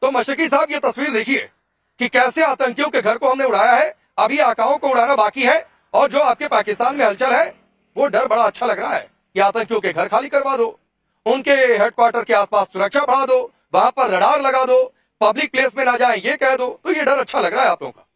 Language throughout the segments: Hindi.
तो मशरकी साहब ये तस्वीर देखिए कि कैसे आतंकियों के घर को हमने उड़ाया है, अभी आकाओं को उड़ाना बाकी है। और जो आपके पाकिस्तान में हलचल है वो डर बड़ा अच्छा लग रहा है कि आतंकियों के घर खाली करवा दो, उनके हेडक्वार्टर के आसपास सुरक्षा बढ़ा दो, वहां पर रडार लगा दो, पब्लिक प्लेस में ना जाए ये कह दो, तो ये डर अच्छा लग रहा है आप लोगों का।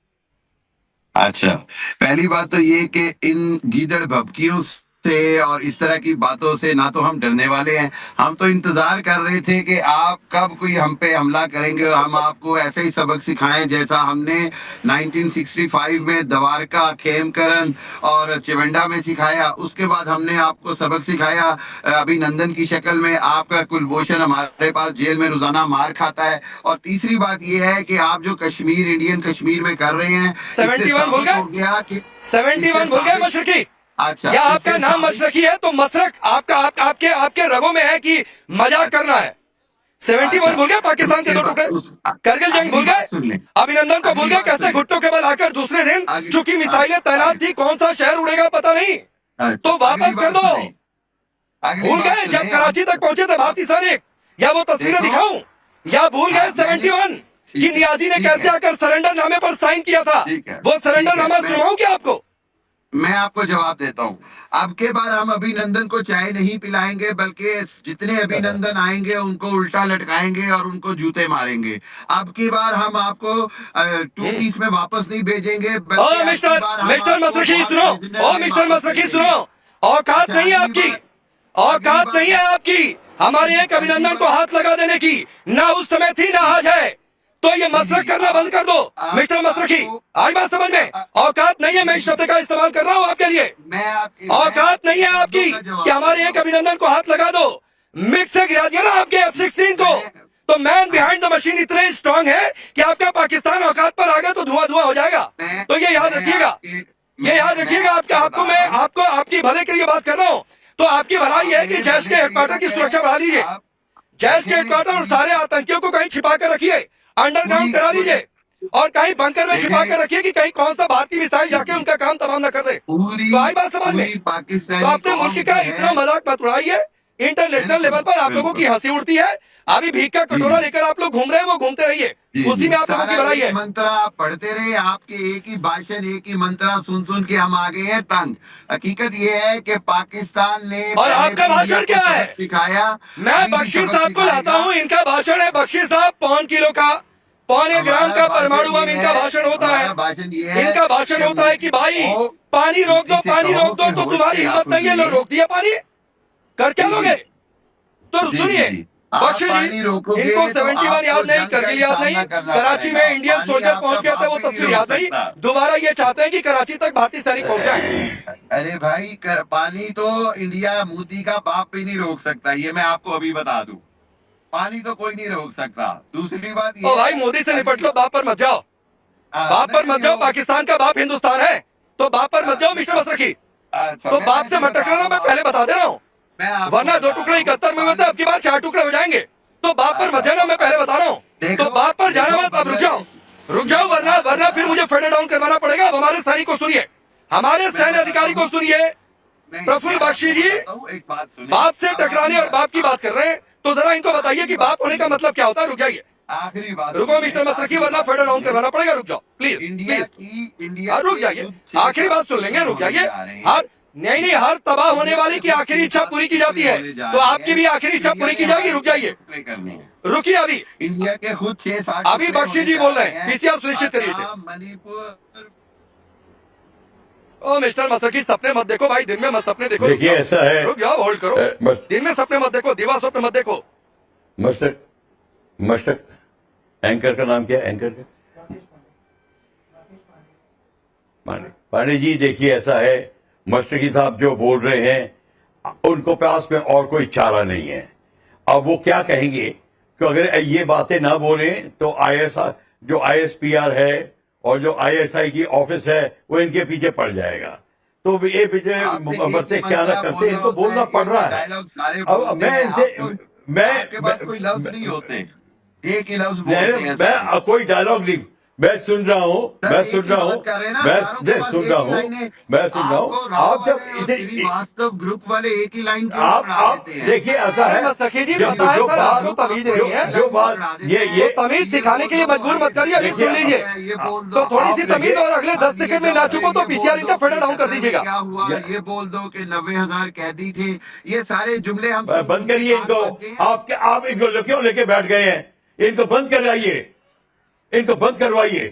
अच्छा, पहली बात तो ये कि इन गीदड़ भभकियों से और इस तरह की बातों से ना तो हम डरने वाले हैं। हम तो इंतजार कर रहे थे कि आप कब कोई हम पे हमला करेंगे और हम आपको ऐसे ही सबक सिखाएं जैसा हमने 1965 में द्वारका, खेमकरन और चिवंडा में सिखाया। उसके बाद हमने आपको सबक सिखाया अभिनंदन की शक्ल में। आपका कुलभूषण हमारे पास जेल में रोजाना मार खाता है। और तीसरी बात यह है कि आप जो कश्मीर, इंडियन कश्मीर में कर रहे हैं, 71 भूल गए, 71 भूल गए मशरकी। अच्छा, या आपका नाम मशरकी है तो मशरक आपके रगों में है कि मजाक करना है। 71 भूल गए, पाकिस्तान के 2 टुकड़े, करगिल जंग भूल गए, अभिनंदन को भूल गए, कैसे घुट्टों के बल आकर दूसरे दिन चूंकि मिसाइलें तैनात थी कौन सा शहर उड़ेगा पता नहीं, तो वापस कर दो। भूल गए जब कराची तक पहुंचे थे भारतीय सैनिक, या वो तस्वीरें दिखाऊं, या भूल गए 71 कि नियाजी ने कैसे आकर सरेंडर नामे पर साइन किया था, वो सरेंडर नामा सुनाऊं क्या आपको? मैं आपको जवाब देता हूँ। अब के बार हम अभिनंदन को चाय नहीं पिलाएंगे, बल्कि जितने अभिनंदन आएंगे उनको उल्टा लटकाएंगे और उनको जूते मारेंगे। अब की बार हम आपको 2 पीस में वापस नहीं भेजेंगे, बल्कि मिस्टर मशरकी सुनो, मिस्टर मशरकी सुनो, औकात नहीं है आपकी, औकात नहीं है आपकी हमारे एक अभिनंदन को हाथ लगा देने की, ना उस समय थी ना आज है। तो ये मसरक करना बंद कर दो मिस्टर मशरकी, आज बात समझ में। औकात नहीं है, मैं इस शब्द का इस्तेमाल कर रहा हूँ आपके लिए। औकात नहीं है आपकी कि हमारे एक अभिनंदन को हाथ लगा दो। मिक्स से गिरा दिया ना आपके F-16 को, तो मैन बिहाइंड द मशीन इतने स्ट्रांग है कि आपका पाकिस्तान औकात पर आ गया तो धुआं धुआं हो जाएगा। तो ये याद रखिएगा, ये याद रखिएगा। आपको मैं आपकी भले के लिए बात कर रहा हूँ। तो आपकी भलाई है कि जैश के हेडक्वार्टर की सुरक्षा बढ़ा लीजिए, जैश के हेडक्वार्टर और सारे आतंकियों को कहीं छिपा कर रखिए, अंडरग्राउंड करा लीजिए, और कहीं बंकर में छिपा कर रखिए कि कहीं कौन सा भारतीय मिसाइल जाके उनका काम तमाम न कर दे। तो आई बात समझ में। तो अपने मुल्क का इतना मजाक मत उड़ाइए। इंटरनेशनल लेवल पर आप लोगों की हंसी उड़ती है। अभी भीख का कटोरा लेकर आप लोग घूम रहे हैं, वो घूमते रहिए, उसी में आप लोगों की भलाई है। मंत्रा पढ़ते रहे, आपके एक ही भाषण, एक ही मंत्रा सुन सुन के हम आ गए हैं तंग। हकीकत ये है कि पाकिस्तान ने और आपका भाषण क्या है सिखाया। मैं बख्शी साहब को लाता हूँ, इनका भाषण है बख्शी साहब 5 किलो का, 1.25 ग्राम का परमाणु बम इनका भाषण होता है। इनका भाषण होता है कि भाई पानी रोक दो, पानी रोक दो, तो तुम्हारी हिम्मत नहीं है, लो रोक दिया पानी, कर क्या लोगे? तो सुनिए बख्शी जी, इनको 71 याद नहीं, करगिल याद नहीं, कराची में इंडियन सोल्जर पहुंच गए थे वो तस्वीर याद नहीं, दोबारा ये चाहते हैं कि कराची तक भारतीय सैनिक पहुंचाए। अरे भाई पानी तो इंडिया मोदी का बाप भी नहीं रोक सकता, ये मैं आपको अभी बता दूं। पानी तो कोई नहीं रोक सकता। दूसरी बात ये, भाई मोदी से निपट लो, बाप पर मत जाओ, बाप पर मत जाओ। पाकिस्तान का बाप हिंदुस्तान है, तो बाप पर मत जाओ मिस्टर मशरकी। तो बाप से मत टकराना, मैं पहले बता दे रहा हूँ, वरना 2 टुकड़े 71 में हुए थे, अब की बार 4 टुकड़े हो जाएंगे। तो बाप पर मत जाना, मैं पहले बता रहा हूँ। तो बाप पर जाना मत, अब रुक जाओ, वरना फिर मुझे फेडर डाउन करवाना पड़ेगा। अब हमारे सैनिक को सुनिए, हमारे सैन्य अधिकारी को सुनिए। प्रफुल्ल बख्शी जी बाप से टकराने और बाप की बात कर रहे हैं, तो जरा इनको बताइए कि बाप होने का मतलब क्या होता है। रुक जाइए, आखिरी बात रुको मिस्टर मशरकी, वरना फेडर डाउन करवाना पड़ेगा। रुक जाओ प्लीज, इंडिया रुक जाइए, आखिरी बात सुन लेंगे, रुक जाइए। हर तबाह होने वाली की आखिरी इच्छा पूरी की जाती है, तो आपकी भी आखिरी इच्छा पूरी की जाएगी। रुक जाइए, रुकिए, अभी इंडिया के खुद 6-7 अभी बख्शी जी बोल रहे हैं, पीसीआर सुनिश्चित करिए। मणिपुर। ओ मिस्टर मशरकी, सपने मत देखो भाई, दिन में मत सपने देखो। देखिए ऐसा है, रुक जाओ, होल्ड करो, दिन में सपने मत देखो, दिवा स्वप्न मत देखो। मशरक एंकर का नाम क्या है? एंकर का पांडे जी, देखिए ऐसा है, मशरकी साहब जो बोल रहे हैं उनको पास में और कोई चारा नहीं है। अब वो क्या कहेंगे कि अगर ये बातें ना बोले तो जो ISPR है और जो ISI की ऑफिस है वो इनके पीछे पड़ जाएगा। तो ये पीछे बच्चे क्या ना करते, इनको बोलना पड़ रहा है। अब मैं इनसे कोई लफ्ज नहीं होते, एक ही लफ्ज बोलते हैं। मैं कोई डायलॉग नहीं, मैं सुन रहा हूँ, सर, मैं एक सुन ही रहा बात हूँ, कर रहे हैं ना, मैं चारों के मैं पास सुन एक रहा ही हूँ, लाइन है। मैं सुन रहा आपको हूँ। राव आप जब वाले और इसे श्रीवास्तव ग्रुप वाले एक ही लाइन क्यों आप पकड़ा देते हैं? देखिए ऐसा अरे है, मस्तकी जी, जो पता है जो सर, बात आपको तमीज नहीं है। जो बात ये तो तमीज सिखाने के लिए मजबूर मत करिए, अभी देखिए, सुन लीजिए। ये बोल दो, तो थोड़ी आप सी तमीज, और अगले 10 सेकंड में ना चुको तो ये पीसीआर बोल इनका दो फेडर कि डाउन कर कतर में दीजिएगा। क्या हुआ, ये बोल दो कि 90,000 कैदी थे। ये सारे जुमले हम बंद करिए इनको। आप इनको क्यों लेके बैठ गए हैं? इनको बंद करवाइए, इनको बंद करवाइए।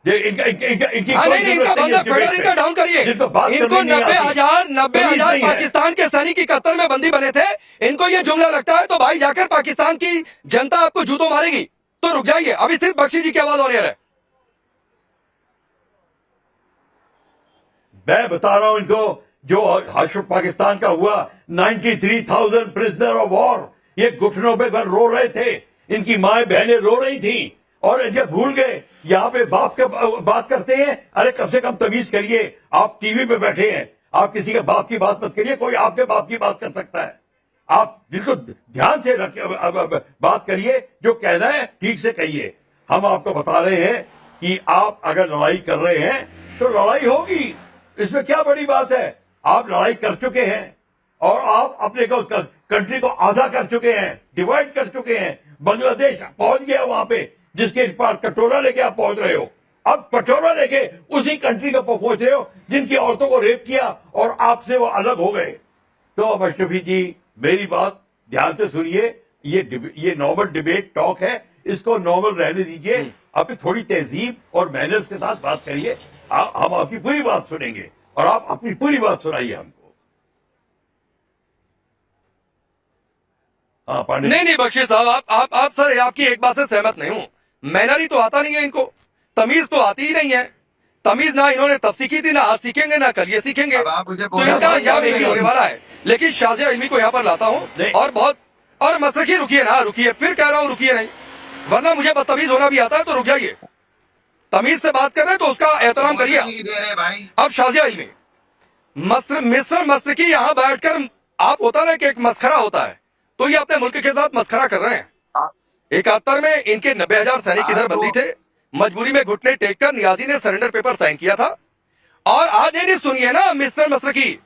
इनकी हाँ, कोई नहीं, जरूरत इनका नहीं बंद है है, फेडर इनका डाउन करिए। जिनको बात इनको करनी नहीं आती। 90,000 तमीज नहीं है। पाकिस्तान के सैनिक इकहत्तर में बंदी बने थे। इनको ये जुमला लगता है तो भाई जाकर पाकिस्तान की जनता आपको जूतों मारेगी। तो रुक जाइए, अभी सिर्फ बख्शी जी की आवाज ऑन एयर है। मैं बता रहा हूं इनको, जो हर्ष पाकिस्तान का हुआ, 93,000 प्रिजनर ऑफ वॉर, ये घुटनों पे रो रहे थे, इनकी माए बहनें रो रही थी, और ये भूल गए। यहाँ पे बाप के बात करते हैं। अरे कम से कम तमीज करिए। आप टीवी पे बैठे हैं, आप किसी के बाप की बात मत करिए, कोई आपके बाप की बात कर सकता है। आप बिल्कुल ध्यान से बात करिए, जो कहना है ठीक से कहिए। हम आपको बता रहे हैं कि आप अगर लड़ाई कर रहे हैं तो लड़ाई होगी, इसमें क्या बड़ी बात है। आप लड़ाई कर चुके हैं और आप अपने को कंट्री को आधा कर चुके हैं, डिवाइड कर चुके हैं। बांग्लादेश पहुंच गया वहां पे, जिसके पास कटोरा लेके आप पहुंच रहे हो। अब कटोरा लेके उसी कंट्री को पहुंच रहे हो जिनकी औरतों को रेप किया और आपसे वो अलग हो गए। तो अब अशरफी जी, मेरी बात ध्यान से सुनिए। ये नॉर्मल डिबेट टॉक है, इसको नॉर्मल रहने दीजिए। अब थोड़ी तहजीब और मैनर्स के साथ बात करिए। हम आपकी पूरी बात सुनेंगे और आप अपनी पूरी बात सुनाइए हमको। हाँ पांडे। नहीं बख्शी साहब, आप सर, आपकी एक बात से सहमत नहीं हूं। मैनर ही तो आता नहीं है इनको, तमीज तो आती ही नहीं है। तमीज ना इन्होंने तब सीखी थी, ना आज सीखेंगे, ना कल ये सीखेंगे। अब आप मुझे तो बोलना इनका चाहिए अंजाम एक ही होने वाला है। लेकिन शाजिया इल्मी को यहाँ पर लाता हूँ और मसरखी रुकिए ना, रुकिए, फिर कह रहा हूँ रुकिए नहीं, वरना मुझे बदतमीज होना भी आता है। तो रुक जाइए, तमीज से बात कर रहे हैं तो उसका एहतराम करिए। नहीं दे रहे भाई। अब शाजिया इल्मी, मिस्र मसरकी यहाँ बैठकर, आप होता ना कि एक मस्खरा होता है, तो ये अपने मुल्क के साथ मस्खरा कर रहे हैं। 71 में इनके 90,000 सैनिक इधर बंदी थे, मजबूरी में घुटने टेक कर नियाजी ने सरेंडर पेपर साइन किया था। और आज नहीं, सुनिए ना मिस्टर मसरकी,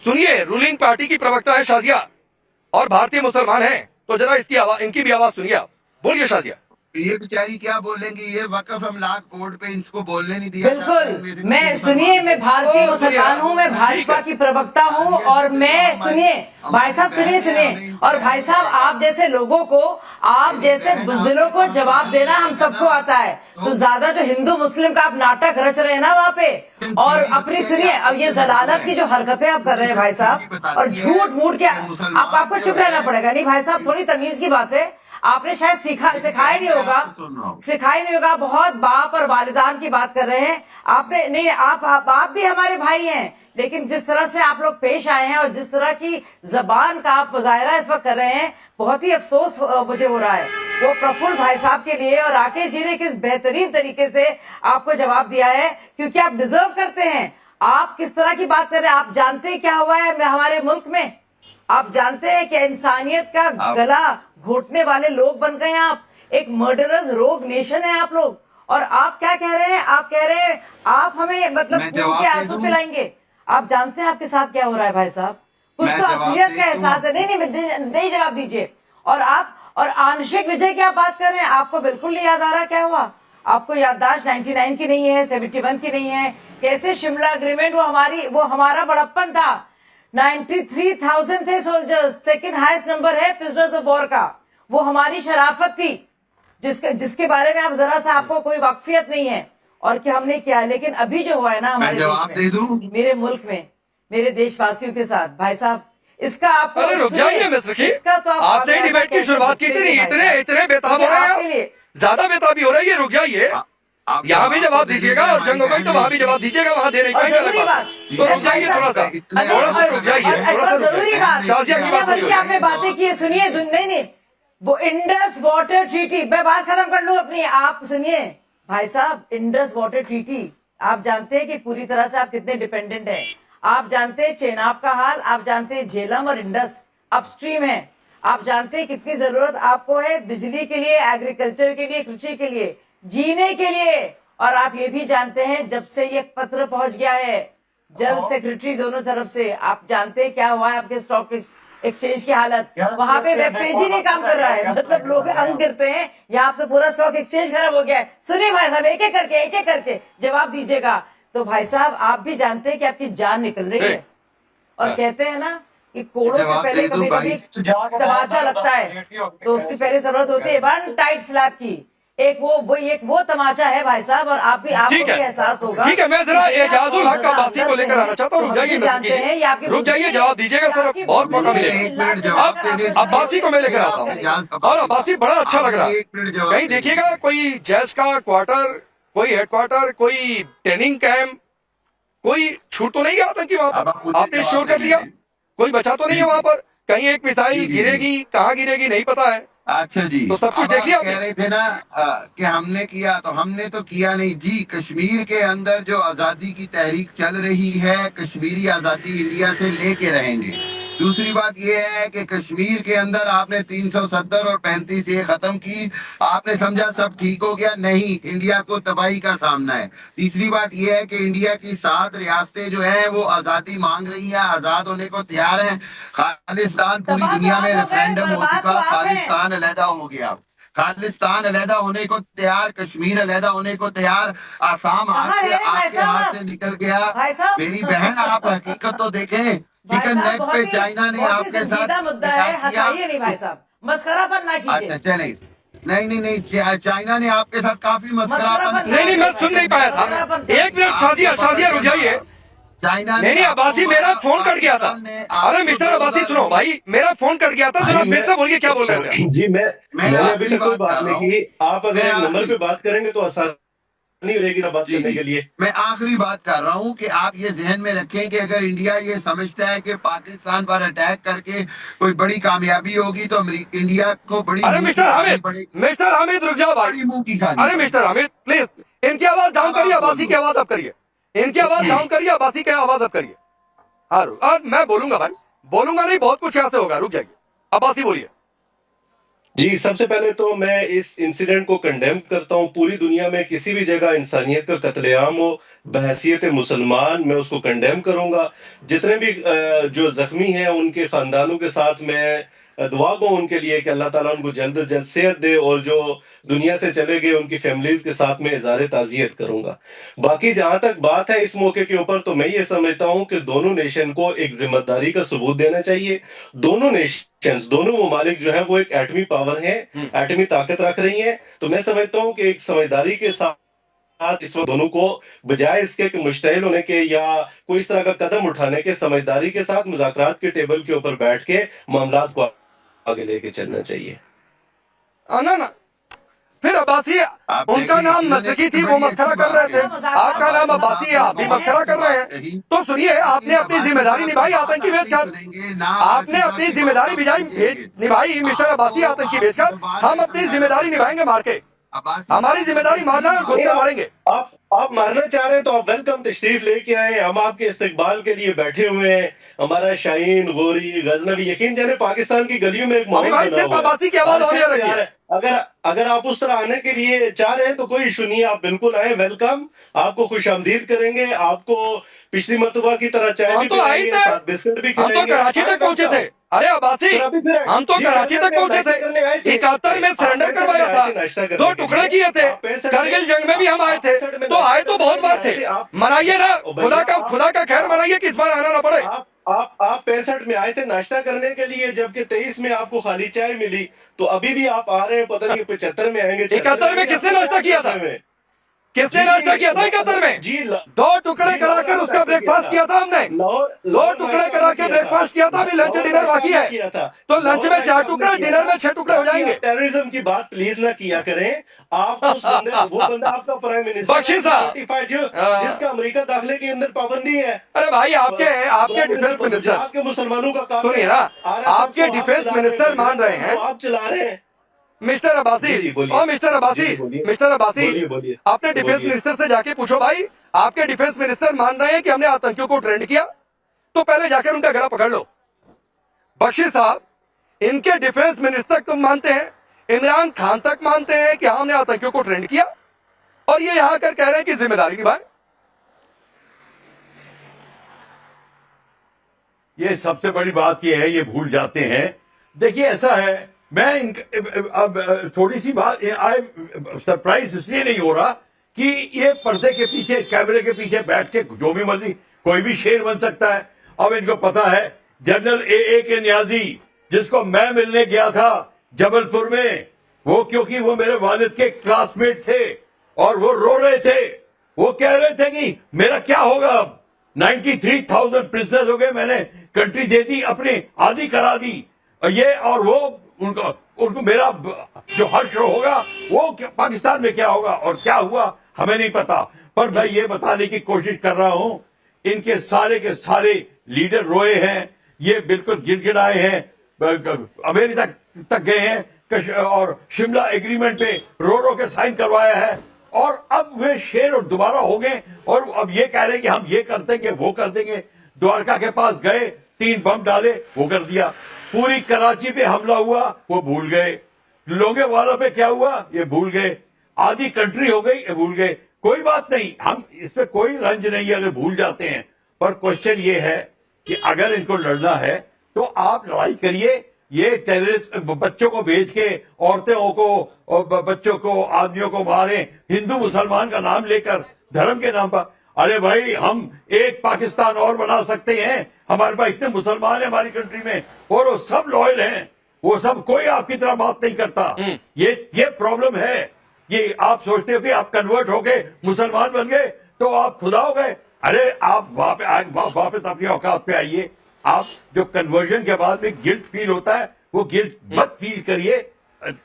सुनिए, रूलिंग पार्टी की प्रवक्ता है शाजिया और भारतीय मुसलमान हैं, तो जरा इनकी भी आवाज सुनिए। आप बोलिए शाजिया। ये बेचारी क्या बोलेंगी? ये वक्फ अमलाक बोर्ड पे इनको बोलने नहीं दिया जाता है। बिल्कुल, मैं सुनिए, मैं भारतीय मुसलमान हूँ, मैं भाजपा की प्रवक्ता हूँ, और मैं सुनिए भाई साहब, सुनिए, और भाई साहब, आप जैसे लोगों को, आप जैसे बुज़दिलों को जवाब देना हम सबको आता है। तो ज्यादा जो हिंदू मुस्लिम का आप नाटक रच रहे हैं ना वहाँ पे, और अपनी सुनिए, अब ये जलालत की जो हरकतें आप कर रहे हैं भाई साहब, और झूठ मूठ के आपको चुप रहना पड़ेगा। नहीं भाई साहब, थोड़ी तमीज की बात है, आपने शायद सिखाया नहीं होगा। बहुत बाप और वालिदान की बात कर रहे हैं आपने। नहीं, आप भी हमारे भाई हैं, लेकिन जिस तरह से आप लोग पेश आए हैं और जिस तरह की जबान का आप मुजाहरा इस वक्त कर रहे हैं, बहुत ही अफसोस मुझे हो रहा है वो प्रफुल्ल भाई साहब के लिए। और राकेश जी ने किस बेहतरीन तरीके से आपको जवाब दिया है, क्योंकि आप डिजर्व करते हैं। आप किस तरह की बात कर रहे हैं, आप जानते हैं क्या हुआ है हमारे मुल्क में? आप जानते हैं कि इंसानियत का गला घोटने वाले लोग बन गए हैं आप। एक मर्डरर्स रोग नेशन है आप लोग, और आप क्या कह रहे हैं? आप कह रहे हैं आप हमें मतलब खून के आंसू पिलाएंगे। आप जानते हैं आपके साथ क्या हो रहा है भाई साहब? कुछ तो असलियत का एहसास है। नहीं जवाब दीजिए। और आप और आंशिक विजय की आप बात कर रहे हैं, आपको बिल्कुल नहीं याद आ रहा क्या हुआ? आपको याददाश्त 99 की नहीं है, 71 की नहीं है। कैसे शिमला अग्रीमेंट वो हमारा बड़प्पन था। 93,000 थे सोल्जर्स, सेकंड हाईएस्ट नंबर है प्रिजनर्स ऑफ वॉर का। वो हमारी शराफत थी, जिसके बारे में आप जरा सा, आपको कोई वाकफियत नहीं है और कि हमने क्या। लेकिन अभी जो हुआ है ना हमारे देश में, मेरे मुल्क में, मेरे देशवासियों के साथ भाई साहब, इसका आपको, अरे रुक जाइए मिस्र, इसका तो आपसे डिबेट की शुरुआत की थी। इतने बेताब हो रहे हैं, ज्यादा बेताबी हो रही है। रुक जाइए, यहाँ भी जवाब दीजिएगा और जंग हो गई तो वहाँ भी जवाब दीजिएगा, वहाँ देने का जरूरी बात। तो रुक जाइए, थोड़ा सा रुक जाइए। जरूरी बात, शाजिया की बात बल्कि आपने बातें की है, सुनिए। नहीं, वो इंडस वाटर ट्रीटी, मैं बात खत्म कर लूं अपनी। आप सुनिए भाई साहब, इंडस वाटर ट्रीटी, आप जानते हैं कि पूरी तरह से आप कितने डिपेंडेंट हैं। आप जानते हैं चेनाब का हाल, आप जानते हैं झेलम और इंडस अपस्ट्रीम है। आप जानते हैं कितनी जरूरत आपको है बिजली के लिए, एग्रीकल्चर के लिए, कृषि के लिए, जीने के लिए। और आप ये भी जानते हैं जब से ये पत्र पहुंच गया है जल सेक्रेटरी दोनों तरफ से, आप जानते हैं क्या हुआ है आपके स्टॉक एक्सचेंज की हालत? वहां पे वेब पेज ही नहीं काम कर रहा है, मतलब लोग अंग गिरते हैं, या आपसे पूरा स्टॉक एक्सचेंज खराब हो गया है। सुनिए भाई साहब, एक एक करके जवाब दीजिएगा। तो भाई साहब आप भी जानते हैं कि आपकी जान निकल रही है, और कहते हैं ना कि कोड़ों से पहले कभी कभी तमाचा लगता है, तो उसकी पहले जरूरत होती है वन टाइट स्लैप की। एक वो तमाचा है भाई साहब, और आप भी आपको भी एहसास होगा। ठीक है, मैं जरा एजाजुल हक अब्बासी को लेकर आना चाहता हूँ। रुक जाइए, रुक जाइए, जवाब दीजिएगा सर, बहुत मौका मिलेगा। अब अब्बासी को मैं लेकर आता हूँ, और अब्बासी बड़ा अच्छा लग रहा है। कहीं देखिएगा कोई जैश का क्वार्टर, कोई हेडक्वार्टर, कोई ट्रेनिंग कैंप, कोई छूट तो नहीं गया आतंकी वहां पर? आपने श्योर कर लिया कोई बचा तो नहीं है वहां पर? कहीं एक मिसाइल गिरेगी, कहाँ गिरेगी नहीं पता है। अच्छा जी, तो सब कुछ अब देख लिया आप कह रहे थे ना कि हमने किया, तो हमने तो किया नहीं जी। कश्मीर के अंदर जो आज़ादी की तहरीक चल रही है, कश्मीरी आज़ादी इंडिया से लेके रहेंगे। दूसरी बात यह है कि कश्मीर के अंदर आपने 370 और 35 ये खत्म की, आपने समझा सब ठीक हो गया, नहीं, इंडिया को तबाही का सामना है। तीसरी बात यह है कि इंडिया की 7 रियासतें जो है वो आज़ादी मांग रही हैं, आज़ाद होने को तैयार हैं। खालिस्तान पूरी दुनिया में रेफरेंडम हो चुका, खालिस्तान अलहदा हो गया, खालिस्तान अलहदा होने को तैयार, कश्मीर अलहदा होने को तैयार, आसाम आपके हाथ से निकल गया। मेरी बहन, आप हकीकत तो देखें, चिकन नेक पे चाइना ने आपके साथ मुद्दा है, हंसाइए नहीं भाई साहब, मस्करापन ना कीजिए। अच्छा चले, नहीं, चाइना ने आपके साथ काफी मस्करापन। नहीं, मैं सुन नहीं पाया था। एक मिनट शाजिया रुक जाइए। चाइना नहीं अब्बासी, मेरा फोन कट गया था। अरे मिस्टर अब्बासी सुनो भाई, मेरा फोन कट गया था, जरा फिर से बोलिए क्या बोल रहे थे। जी मैंने अभी तक कोई बात नहीं की। आप अगर एक नंबर पे बात करेंगे तो आसान नहीं रहेगी ना बात करने के लिए। मैं आखिरी बात कर रहा हूँ कि आप ये जहन में रखें कि अगर इंडिया ये समझता है कि पाकिस्तान पर अटैक करके कोई बड़ी कामयाबी होगी तो इंडिया को बड़ी। अरे मिस्टर हामिद रुक जाओ भाई। मुंह की खानी। अरे मिस्टर हामिद प्लीज, इनकी आवाज डाउन करिए, अब्बासी की आवाज अब करिए। इनकी आवाज डाउन करिए, अब्बासी की आवाज अब करिए। हाँ, मैं बोलूंगा भाई, बोलूंगा नहीं, बहुत कुछ यहाँ से होगा। रुक जाइए, अब्बासी बोलिए। जी, सबसे पहले तो मैं इस इंसिडेंट को कंडेम करता हूँ। पूरी दुनिया में किसी भी जगह इंसानियत का कत्लेआम हो, बहैसियत मुसलमान मैं उसको कंडेम करूंगा। जितने भी जो जख्मी हैं उनके खानदानों के साथ मैं दुआ गो उनके लिए कि अल्लाह ताला उनको जल्द से जल्द सेहत दे, और जो दुनिया से चले गए उनकी फैमिलीज के साथ में इज़हार ताज़ियत करूंगा। बाकी जहां तक बात है इस मौके के ऊपर, तो मैं ये समझता हूं कि दोनों नेशन को एक जिम्मेदारी का सबूत देना चाहिए। दोनों नेशंस, दोनों ममालिक जो है वो एक एटमी पावर है, एटमी ताकत रख रही है। तो मैं समझता हूँ कि एक समझदारी के साथ इस वक्त दोनों को बजाय इसके कि मुश्तइल होने के या कोई इस तरह का कदम उठाने के, समझदारी के साथ मुज़ाकरात के टेबल के ऊपर बैठ के मामलात को आगे लेके चलना चाहिए। ना फिर अब्बासी, उनका नाम मसकी थी, वो मस्करा कर रहे थे। आपका नाम अब्बासी है, आप भी मस्करा कर रहे हैं। तो सुनिए, आपने अपनी जिम्मेदारी निभाई आतंकी भेजकर, आपने अपनी जिम्मेदारी निभाई मिस्टर अब्बासी आतंकी भेजकर। हम अपनी जिम्मेदारी निभाएंगे मार के। हमारी जिम्मेदारी मारना है और खुद से मारेंगे। आप मारना चाह रहे हैं तो आप वेलकम तशरीफ लेके आए, हम आपके इस्तकबाल के लिए बैठे हुए हैं। हमारा शाहीन, गोरी, गजनवी, यकीन जाने पाकिस्तान की गलियों में एक माहौल बना हुआ है। अगर आप उस तरह आने के लिए चाह रहे हैं तो कोई इशू नहीं है, आप बिल्कुल आए, वेलकम। आपको खुशामदीद करेंगे, आपको पिछली मरतबा की तरह चाय भी पिलाएंगे, साथ बिस्किट भी खिलाएंगे। हम तो कराची तक पहुंचे थे। अरे अब्बासी, हम तो कराची तक पहुंचे थे। 71 में सरेंडर करवाया था, 2 टुकड़े किए थे। करगिल जंग में भी हम आए थे, तो आए तो बहुत बार थे। मनाइए ना, खुदा का खैर मनाइए कि इस बार आना ना पड़े। आप 65 में आए थे नाश्ता करने के लिए, जबकि 23 में आपको खाली चाय मिली। तो अभी भी आप आ रहे हैं, पता नहीं 75 में आएंगे। 71 में किसने नाश्ता किया था? किसने नाश्ता किया था 71 में? जी, 2 टुकड़े कराकर उसका ब्रेकफास्ट किया था हमने। 2 टुकड़े करा के ब्रेकफास्ट किया था। अभी लंच डिनर बाकी है, तो लंच में 4 टुकड़े, डिनर में 6 टुकड़े हो जाएंगे। टेररिज्म की बात प्लीज ना किया करें। आप उस बंदे, वो बंदा आपका प्राइम मिनिस्टर बख्शी साहब, जिसका अमेरिका दाखिले के अंदर पाबंदी है। अरे भाई, आपके डिफेंस मिनिस्टर के मुसलमानों का काम, सुनिए ना, आपके डिफेंस मिनिस्टर मान रहे हैं, आप चला रहे हैं। मिस्टर अब्बासी, और मिस्टर अब्बासी, आपने डिफेंस मिनिस्टर से जाके पूछो भाई, आपके डिफेंस मिनिस्टर मान रहे हैं कि हमने आतंकियों को ट्रेंड किया, तो पहले जाकर उनका गला पकड़ लो। बख्शी साहब, इनके डिफेंस मिनिस्टर को मानते हैं, इमरान खान तक मानते हैं कि हमने आतंकियों को ट्रेंड किया, और ये यहां आकर कह रहे हैं कि जिम्मेदारी निभाएं। ये सबसे बड़ी बात ये है, ये भूल जाते हैं। देखिए ऐसा है, मैं अब थोड़ी सी बात सरप्राइज इसलिए नहीं हो रहा कि ये पर्दे के पीछे, कैमरे के पीछे बैठ के जो भी मर्जी कोई भी शेर बन सकता है। अब इनको पता है जनरल ए के न्याजी, जिसको मैं मिलने गया था जबलपुर में, वो क्योंकि वो मेरे वालिद के क्लासमेट थे और वो रो रहे थे, वो कह रहे थे कि मेरा क्या होगा अब, 93,000 प्रिजनर्स हो गए, मैंने कंट्री दे दी, अपनी आधी करा दी, ये और वो, उनको मेरा जो हर्ष होगा वो पाकिस्तान में क्या होगा और क्या हुआ हमें नहीं पता। पर मैं ये बताने की कोशिश कर रहा हूं, इनके सारे के सारे लीडर रोए हैं, ये बिल्कुल गिड़गिड़ाए हैं, अमेरिका तक गए हैं और शिमला एग्रीमेंट पे रो रो के साइन करवाया है, और अब वे शेर और दोबारा हो गए और अब ये कह रहे हैं कि हम ये कर देंगे वो कर देंगे। द्वारका के पास गए, 3 बम डाले, वो कर दिया। पूरी कराची पे हमला हुआ, वो भूल गए। लोंगेवाला पे क्या हुआ, ये भूल गए। आधी कंट्री हो गई, ये भूल गए। कोई बात नहीं, हम इस पे कोई रंज नहीं है अगर भूल जाते हैं, पर क्वेश्चन ये है कि अगर इनको लड़ना है तो आप लड़ाई करिए। ये टेररिस्ट बच्चों को भेज के औरतों को और बच्चों को, आदमियों को मारे, हिंदू मुसलमान का नाम लेकर, धर्म के नाम पर। अरे भाई, हम एक पाकिस्तान और बना सकते हैं, हमारे पास इतने मुसलमान हैं हमारी कंट्री में और वो सब लॉयल हैं, वो सब, कोई आपकी तरह बात नहीं करता। ये प्रॉब्लम है। ये आप सोचते हो कि आप कन्वर्ट हो गए, मुसलमान बन गए तो आप खुदा हो गए। अरे आप वापस अपनी औकात पे आइए। आप जो कन्वर्जन के बाद में गिल्ट फील होता है, वो गिल्ट मत फील करिए,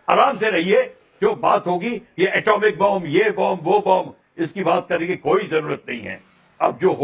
आराम से रहिए। जो बात होगी, ये एटॉमिक बॉम्ब, ये बॉम्ब, वो बॉम्ब, इसकी बात करने की कोई जरूरत नहीं है। अब जो